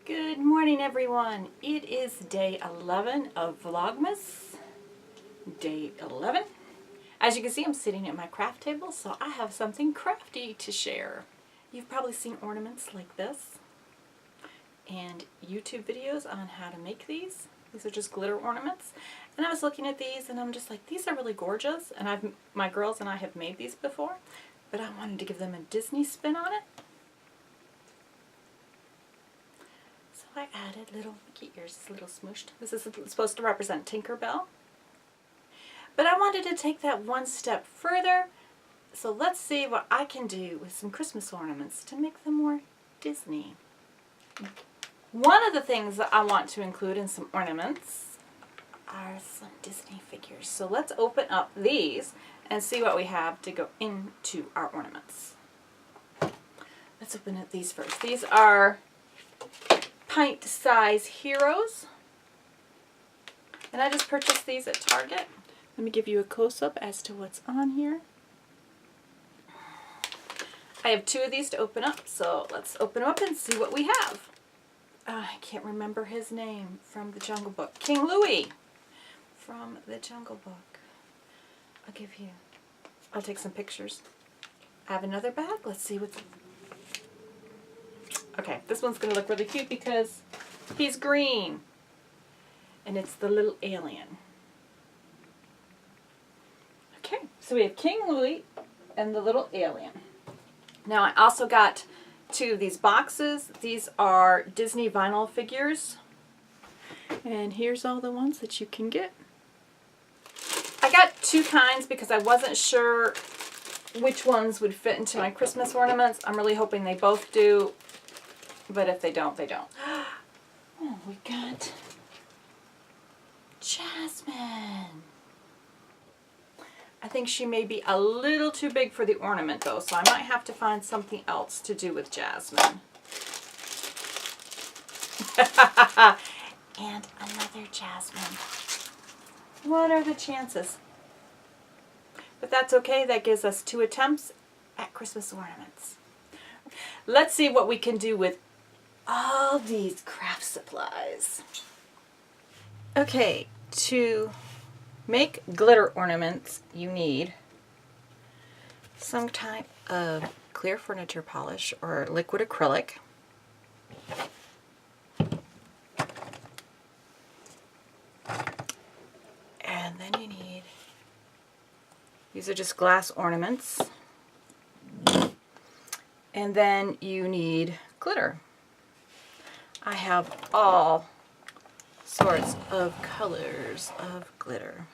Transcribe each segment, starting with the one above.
Good morning, everyone. It is day 11 of Vlogmas. Day 11. As you can see, I'm sitting at my craft table, so I have something crafty to share. You've probably seen ornaments like this and YouTube videos on how to make these. These are just glitter ornaments. And I was looking at these and I'm just like, these are really gorgeous. And my girls and I have made these before, but I wanted to give them a Disney spin on it. So I added little Mickey ears, a little smooshed. This is supposed to represent Tinkerbell. But I wanted to take that one step further. So let's see what I can do with some Christmas ornaments to make them more Disney. One of the things that I want to include in some ornaments are some Disney figures. So let's open up these and see what we have to go into our ornaments. Let's open up these first. These are pint-size heroes. And I just purchased these at Target. Let me give you a close-up as to what's on here. I have two of these to open up, so let's open them up and see what we have. I can't remember his name from the Jungle Book. King Louie from the Jungle Book. I'll take some pictures. I have another bag. Let's see what's... Okay, this one's going to look really cute because he's green. And it's the little alien. Okay, so we have King Louie and the little alien. Now I also got two of these boxes. These are Disney vinyl figures. And here's all the ones that you can get. I got two kinds because I wasn't sure which ones would fit into my Christmas ornaments. I'm really hoping they both do. But if they don't, they don't. Oh, we got Jasmine. I think she may be a little too big for the ornament though, so I might have to find something else to do with Jasmine. And another Jasmine. What are the chances? But that's okay, that gives us 2 attempts at Christmas ornaments. Let's see what we can do with all these craft supplies. Okay, to make glitter ornaments, you need some type of clear furniture polish or liquid acrylic. And then you need, these are just glass ornaments. And then you need glitter. I have all sorts of colors of glitter.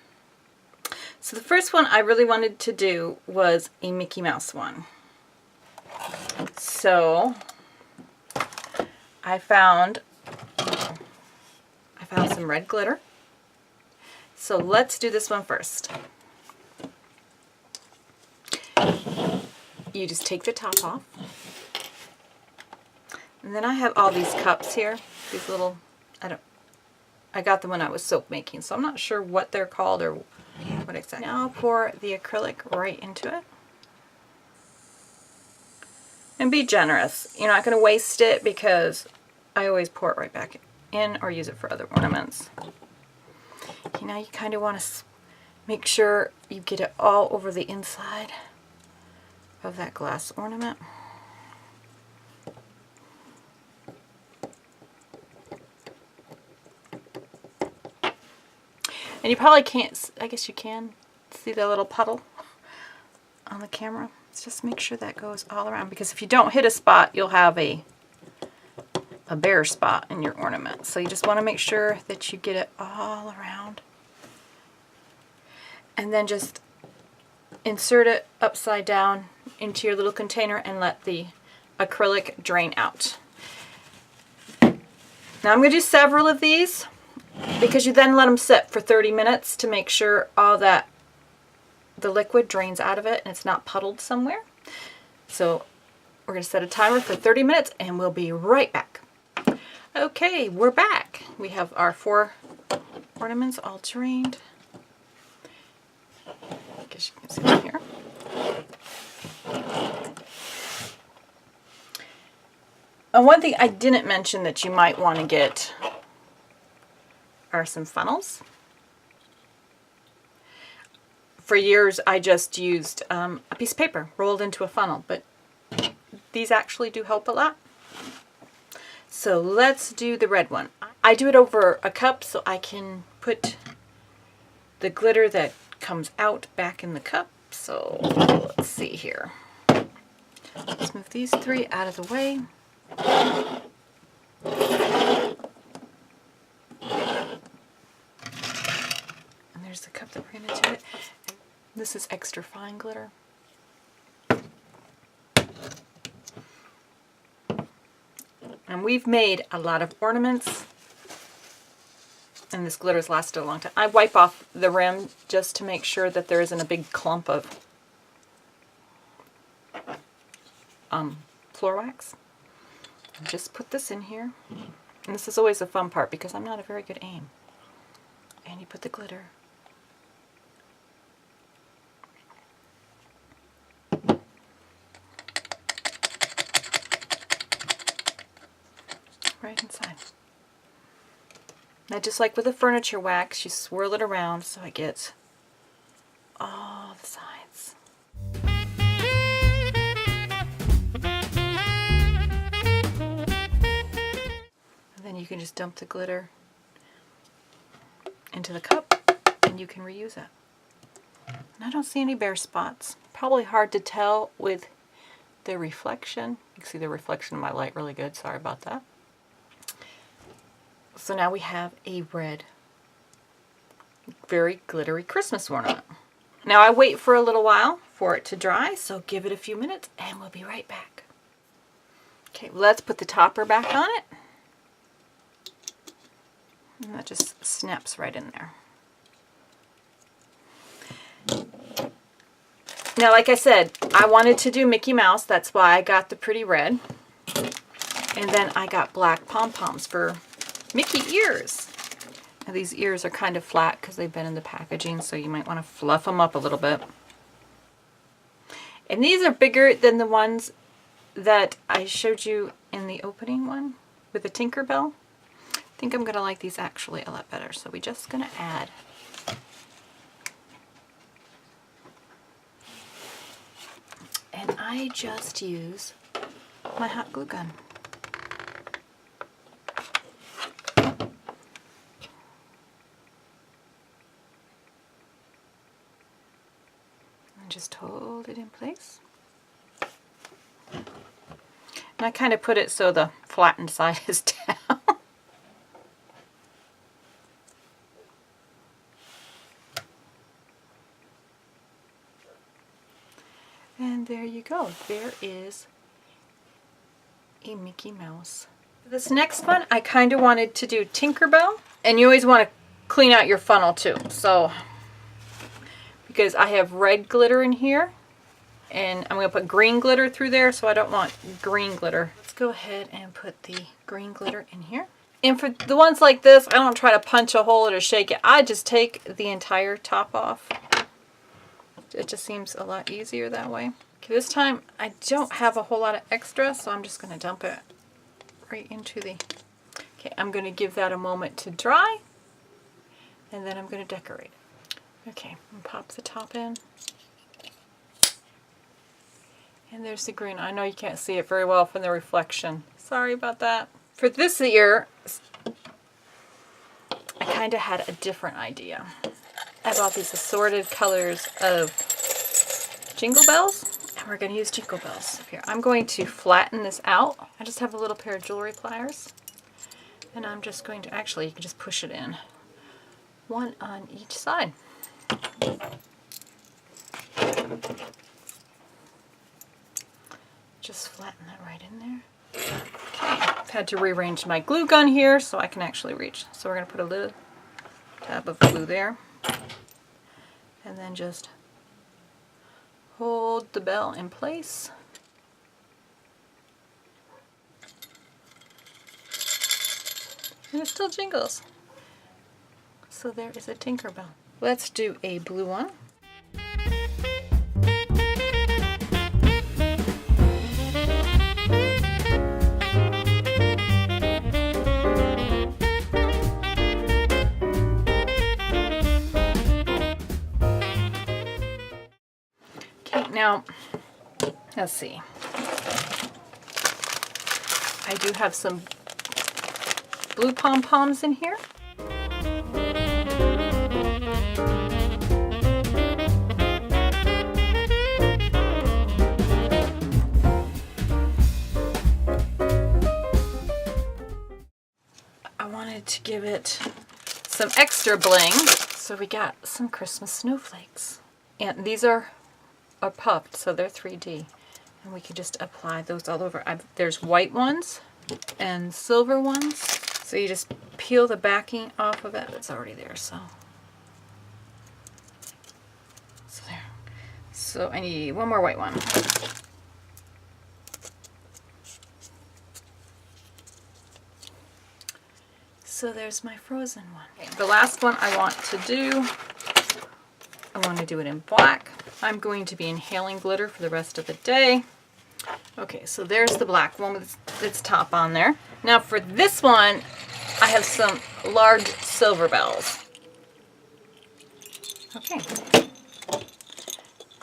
So the first one I really wanted to do was a Mickey Mouse one. So I found some red glitter. So let's do this one first. You just take the top off. And then I have all these cups here. These little, I got them when I was soap making, so I'm not sure what they're called or what exactly. Now I'll pour the acrylic right into it. And be generous. You're not going to waste it because I always pour it right back in or use it for other ornaments. Okay, now you kind of want to make sure you get it all over the inside of that glass ornament. And you probably can't, I guess you can see the little puddle on the camera. Let's just make sure that goes all around, because if you don't hit a spot, you'll have a bare spot in your ornament. So you just want to make sure that you get it all around. And then just insert it upside down into your little container and let the acrylic drain out. Now I'm going to do several of these, because you then let them sit for 30 minutes to make sure all that the liquid drains out of it and it's not puddled somewhere. So we're going to set a timer for 30 minutes and we'll be right back. Okay, we're back. We have our 4 ornaments all drained. I guess you can see them here. And one thing I didn't mention that you might want to get are some funnels. For years I just used a piece of paper rolled into a funnel, but these actually do help a lot. So let's do the red one. I do it over a cup so I can put the glitter that comes out back in the cup. So let's see here. Let's move these three out of the way. And there's the cup that we're going to do it. This is extra fine glitter. And we've made a lot of ornaments, and this glitter's lasted a long time. I wipe off the rim just to make sure that there isn't a big clump of floor wax. Just put this in here. And this is always the fun part because I'm not a very good aim. And you put the glitter. Right inside. Now just like with the furniture wax, you swirl it around so it gets all the sides. And then you can just dump the glitter into the cup and you can reuse it. And I don't see any bare spots. Probably hard to tell with the reflection. You can see the reflection of my light really good. Sorry about that. So now we have a red, very glittery Christmas ornament. Now I wait for a little while for it to dry, so give it a few minutes and we'll be right back. Okay, let's put the topper back on it. And that just snaps right in there. Now, like I said, I wanted to do Mickey Mouse. That's why I got the pretty red. And then I got black pom-poms for Mickey ears. Now these ears are kind of flat because they've been in the packaging, so you might want to fluff them up a little bit. And these are bigger than the ones that I showed you in the opening one with the Tinkerbell. I think I'm going to like these actually a lot better, so we're just going to add and I just use my hot glue gun. Just hold it in place. And I kind of put it so the flattened side is down. And there you go. There is a Mickey Mouse. This next one, I kind of wanted to do Tinkerbell. And you always want to clean out your funnel too. So because I have red glitter in here and I'm going to put green glitter through there, so I don't want green glitter. Let's go ahead and put the green glitter in here. And for the ones like this, I don't try to punch a hole or shake it. I just take the entire top off. It just seems a lot easier that way. Okay, this time I don't have a whole lot of extra, so I'm just going to dump it right into the... Okay, I'm going to give that a moment to dry, and then I'm going to decorate it. Okay, and pop the top in. And there's the green. I know you can't see it very well from the reflection. Sorry about that. For this year, I kind of had a different idea. I bought these assorted colors of Jingle Bells, and we're going to use Jingle Bells up here. I'm going to flatten this out. I just have a little pair of jewelry pliers, and I'm just going to, actually, you can just push it in. One on each side. Just flatten that right in there. Okay, I've had to rearrange my glue gun here so I can actually reach. So we're going to put a little tab of glue there. And then just hold the bell in place. And it still jingles. So there is a Tinkerbell. Let's do a blue one. Now, let's see. I do have some blue pom-poms in here. I wanted to give it some extra bling, so we got some Christmas snowflakes. And these are puffed, so they're 3D. And we can just apply those all over. There's white ones and silver ones. So you just peel the backing off of it. It's already there, so there. So I need one more white one. So there's my frozen one. Okay, the last one I want to do it in black. I'm going to be inhaling glitter for the rest of the day. Okay, so there's the black one with its top on there. Now for this one, I have some large silver bells. Okay.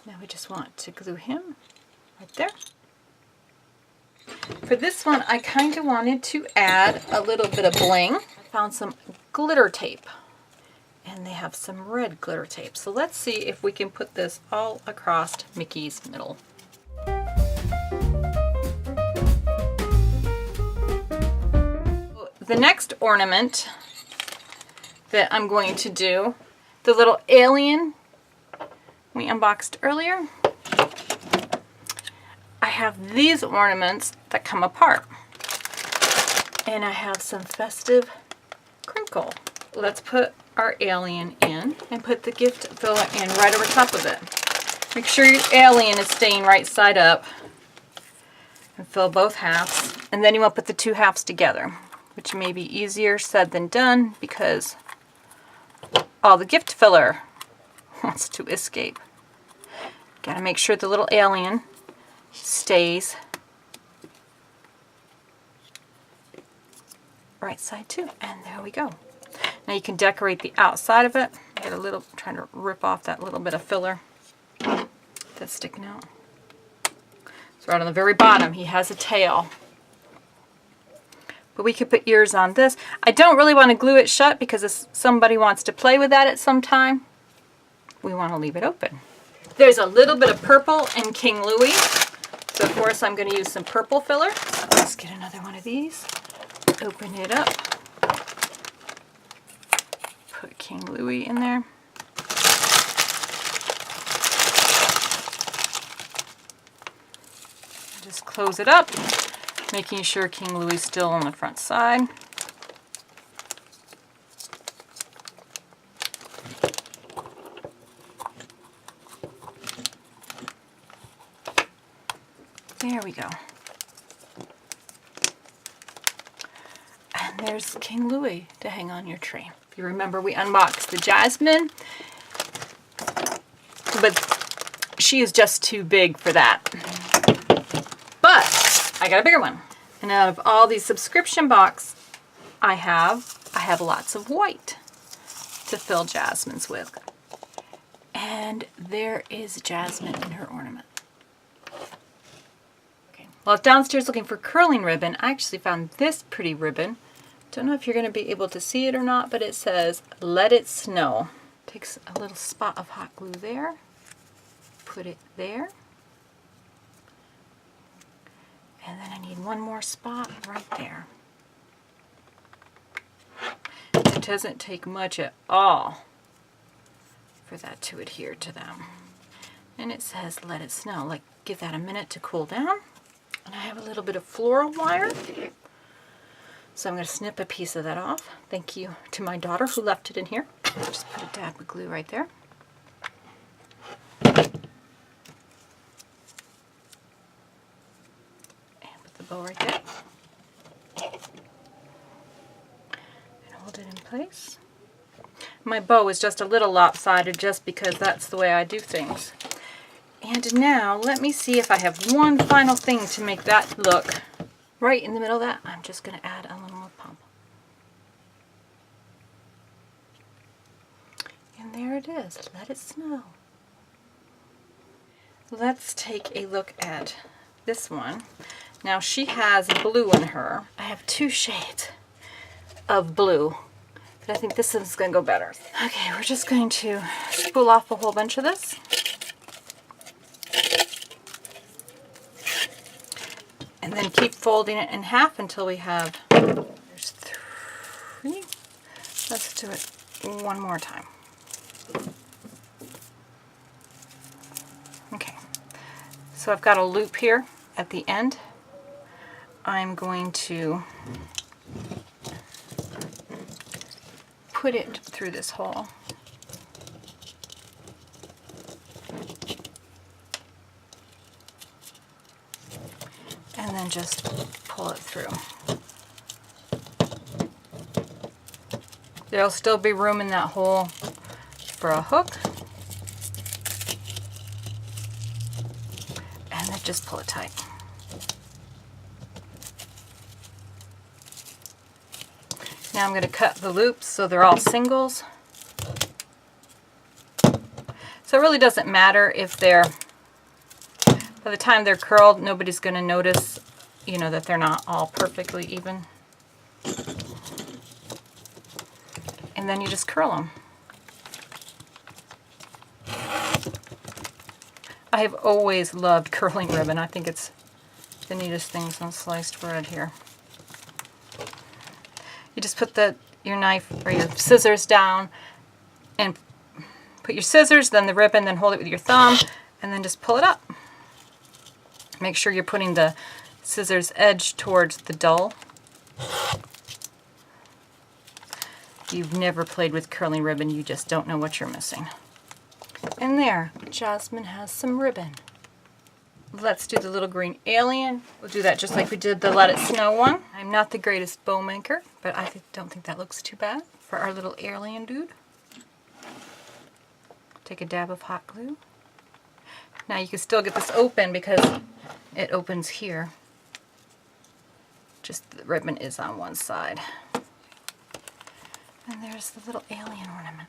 Now we just want to glue him right there. For this one, I kind of wanted to add a little bit of bling. I found some glitter tape, and they have some red glitter tape. So let's see if we can put this all across Mickey's middle. The next ornament that I'm going to do, the little alien we unboxed earlier, I have these ornaments that come apart. And I have some festive crinkle. Let's put our alien in and put the gift filler in right over top of it. Make sure your alien is staying right side up and fill both halves. And then you want to put the two halves together, which may be easier said than done because all the gift filler wants to escape. Gotta make sure the little alien stays right side too. And there we go. Now you can decorate the outside of it. Get a little, trying to rip off that little bit of filler that's sticking out. So right on the very bottom, he has a tail. But we could put ears on this. I don't really want to glue it shut because if somebody wants to play with that at some time, we want to leave it open. There's a little bit of purple in King Louie. So of course I'm going to use some purple filler. Let's get another one of these. Open it up. Put King Louie in there. Just close it up, making sure King Louie is still on the front side. There we go. And there's King Louie to hang on your tree. If you remember, we unboxed the Jasmine, but she is just too big for that. But I got a bigger one. And out of all these subscription boxes I have lots of white to fill Jasmine's with. And there is Jasmine in her ornament. Okay. Well, I was downstairs looking for curling ribbon. I actually found this pretty ribbon. Don't know if you're going to be able to see it or not, but it says, "Let it snow." Takes a little spot of hot glue there. Put it there. And then I need one more spot right there. It doesn't take much at all for that to adhere to them. And it says, "Let it snow." Like, give that a minute to cool down. And I have a little bit of floral wire. So I'm going to snip a piece of that off. Thank you to my daughter who left it in here. Just put a dab of glue right there. And put the bow right there. And hold it in place. My bow is just a little lopsided just because that's the way I do things. And now let me see if I have one final thing to make that look right in the middle of that. I'm just going to add a little more pump. And there it is. Let it snow. Let's take a look at this one. Now she has blue in her. I have 2 shades of blue, but I think this is going to go better. Okay, we're just going to spool off a whole bunch of this. And then keep folding it in half until we have, there's 3. Let's do it one more time. Okay, so I've got a loop here at the end. I'm going to put it through this hole. And then just pull it through. There'll still be room in that hole for a hook. And then just pull it tight. Now I'm going to cut the loops so they're all singles. So it really doesn't matter if they're, by the time they're curled, nobody's going to notice, you know, that they're not all perfectly even. And then you just curl them. I have always loved curling ribbon. I think it's the neatest things on sliced bread here. You just put your knife or your scissors down and put your scissors, then the ribbon, then hold it with your thumb, and then just pull it up. Make sure you're putting the scissors edge towards the dull. If you've never played with curling ribbon, you just don't know what you're missing. And there, Jasmine has some ribbon. Let's do the little green alien. We'll do that just like we did the Let It Snow one. I'm not the greatest bow maker, but I don't think that looks too bad for our little alien dude. Take a dab of hot glue. Now you can still get this open because it opens here. Just the ribbon is on one side. And there's the little alien ornament.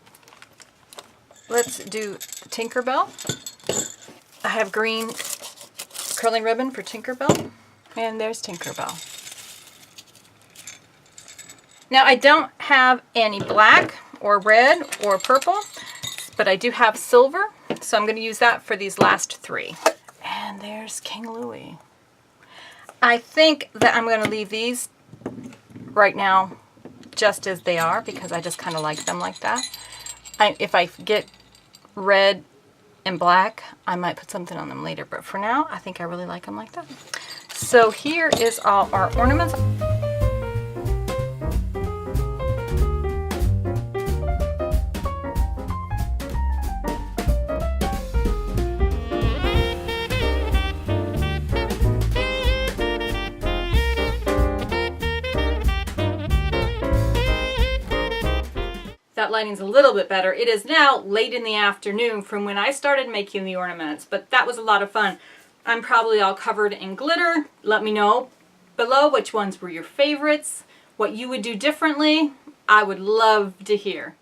Let's do Tinkerbell. I have green curling ribbon for Tinkerbell. And there's Tinkerbell. Now I don't have any black or red or purple, but I do have silver. So I'm going to use that for these last 3. And there's King Louie. I think that I'm going to leave these right now just as they are because I just kind of like them like that. If I get red and black, I might put something on them later, but for now I think I really like them like that. So here is all our ornaments. That lighting's a little bit better. It is now late in the afternoon from when I started making the ornaments, but that was a lot of fun. I'm probably all covered in glitter. Let me know below which ones were your favorites, what you would do differently. I would love to hear.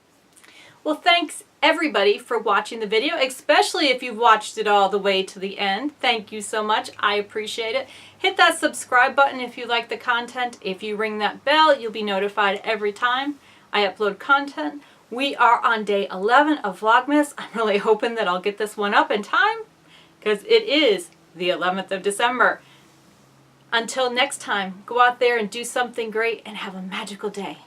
Well, thanks everybody for watching the video, especially if you've watched it all the way to the end. Thank you so much. I appreciate it. Hit that subscribe button if you like the content. If you ring that bell, you'll be notified every time I upload content. We are on day 11 of Vlogmas. I'm really hoping that I'll get this one up in time because it is the 11th of December. Until next time, go out there and do something great and have a magical day.